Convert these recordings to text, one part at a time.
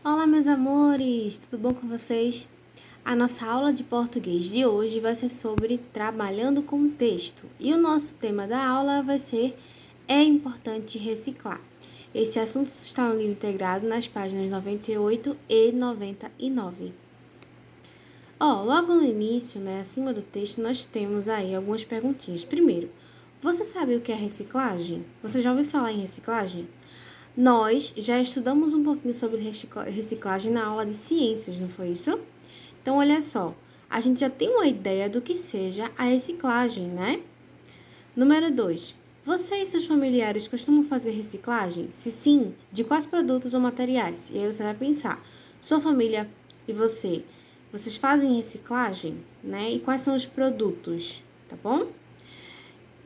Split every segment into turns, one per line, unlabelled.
Olá, meus amores! Tudo bom com vocês? A nossa aula de português de hoje vai ser sobre trabalhando com texto. E o nosso tema da aula vai ser É importante reciclar. Esse assunto está no livro integrado nas páginas 98 e 99. Logo no início, acima do texto, nós temos aí algumas perguntinhas. Primeiro, você sabe o que é reciclagem? Você já ouviu falar em reciclagem? Nós já estudamos um pouquinho sobre reciclagem na aula de ciências, não foi isso? Então, olha só, a gente já tem uma ideia do que seja a reciclagem, né? Número 2. Você e seus familiares costumam fazer reciclagem? Se sim, de quais produtos ou materiais? E aí você vai pensar, sua família e vocês fazem reciclagem, né? E quais são os produtos, tá bom?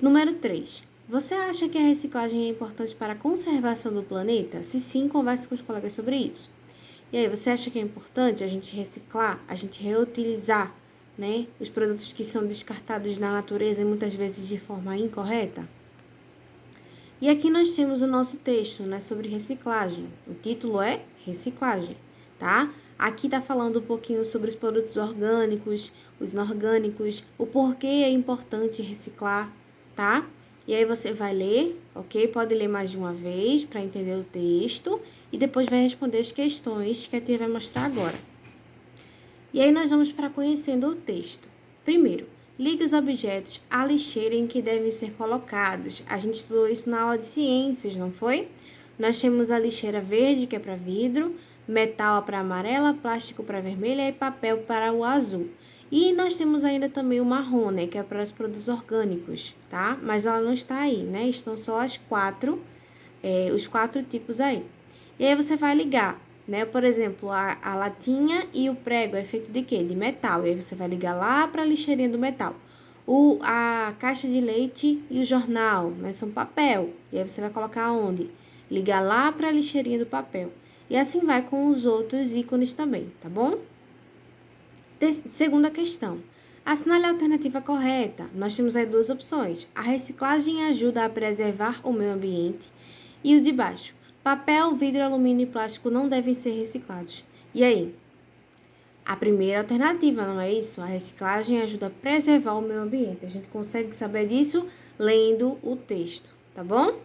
Número 3. Você acha que a reciclagem é importante para a conservação do planeta? Se sim, converse com os colegas sobre isso. E aí, você acha que é importante a gente reciclar, a gente reutilizar, né, os produtos que são descartados na natureza e muitas vezes de forma incorreta? E aqui nós temos o nosso texto, né, sobre reciclagem. O título é Reciclagem, tá? Aqui tá falando um pouquinho sobre os produtos orgânicos, os inorgânicos, o porquê é importante reciclar, tá? E aí você vai ler, ok? Pode ler mais de uma vez para entender o texto e depois vai responder as questões que a tia vai mostrar agora. E aí nós vamos para conhecendo o texto. Primeiro, ligue os objetos à lixeira em que devem ser colocados. A gente estudou isso na aula de ciências, não foi? Nós temos a lixeira verde, que é para vidro, metal para amarela, plástico para vermelha e papel para o azul. E nós temos ainda também o marrom, né, que é para os produtos orgânicos, tá? Mas ela não está aí, né? Estão só os quatro tipos aí. E aí você vai ligar, né? Por exemplo, a latinha e o prego é feito de quê? De metal. E aí você vai ligar lá para a lixeirinha do metal. A caixa de leite e o jornal, né? São papel. E aí você vai colocar onde? Ligar lá para a lixeirinha do papel. E assim vai com os outros ícones também, tá bom? Segunda questão. Assinale a alternativa correta. Nós temos aí duas opções. A reciclagem ajuda a preservar o meio ambiente. E o de baixo. Papel, vidro, alumínio e plástico não devem ser reciclados. E aí? A primeira alternativa, não é isso? A reciclagem ajuda a preservar o meio ambiente. A gente consegue saber disso lendo o texto, tá bom?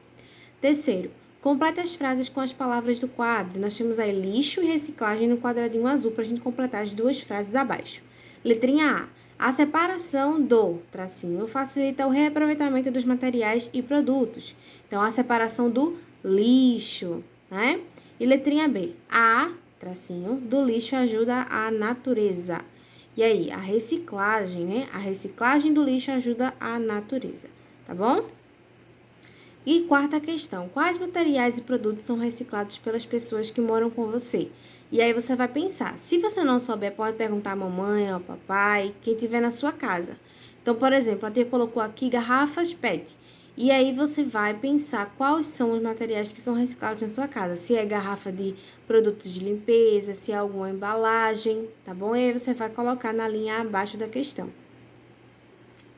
Terceiro, complete as frases com as palavras do quadro. Nós temos aí lixo e reciclagem no quadradinho azul para a gente completar as duas frases abaixo. Letrinha A. A separação do tracinho facilita o reaproveitamento dos materiais e produtos. Então, a separação do lixo, né? E letrinha B. A tracinho do lixo ajuda a natureza. E aí, a reciclagem, né? A reciclagem do lixo ajuda a natureza, tá bom? E quarta questão, quais materiais e produtos são reciclados pelas pessoas que moram com você? E aí você vai pensar, se você não souber, pode perguntar à mamãe, ao papai, quem tiver na sua casa. Então, por exemplo, a tia colocou aqui garrafas PET. E aí você vai pensar quais são os materiais que são reciclados na sua casa. Se é garrafa de produtos de limpeza, se é alguma embalagem, tá bom? E aí você vai colocar na linha abaixo da questão.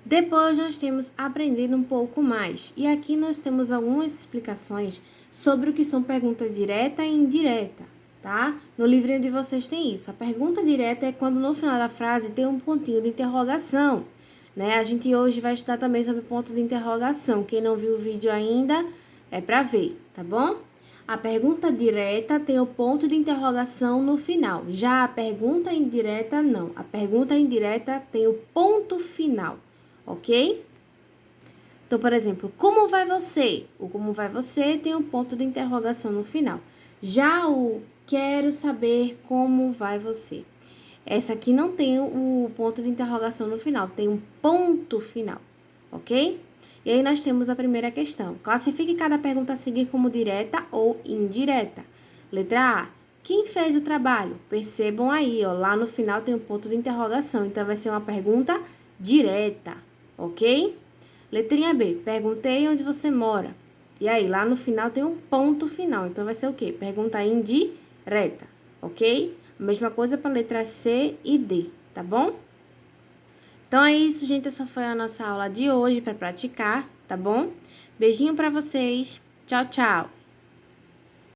Depois nós temos aprendendo um pouco mais. E aqui nós temos algumas explicações sobre o que são pergunta direta e indireta, tá? No livrinho de vocês tem isso. A pergunta direta é quando no final da frase tem um pontinho de interrogação, né? A gente hoje vai estudar também sobre ponto de interrogação. Quem não viu o vídeo ainda é para ver, tá bom? A pergunta direta tem o ponto de interrogação no final. Já a pergunta indireta não. A pergunta indireta tem o ponto final. Ok? Então, por exemplo, como vai você? O como vai você tem um ponto de interrogação no final. Já o quero saber como vai você. Essa aqui não tem o ponto de interrogação no final, tem um ponto final, ok? E aí nós temos a primeira questão. Classifique cada pergunta a seguir como direta ou indireta. Letra A. Quem fez o trabalho? Percebam aí, ó, lá no final tem um ponto de interrogação, então vai ser uma pergunta direta. Ok? Letrinha B. Perguntei onde você mora. E aí, lá no final tem um ponto final. Então, vai ser o quê? Pergunta indireta. Ok? A mesma coisa para letra C e D. Tá bom? Então, é isso, gente. Essa foi a nossa aula de hoje para praticar. Tá bom? Beijinho para vocês. Tchau, tchau.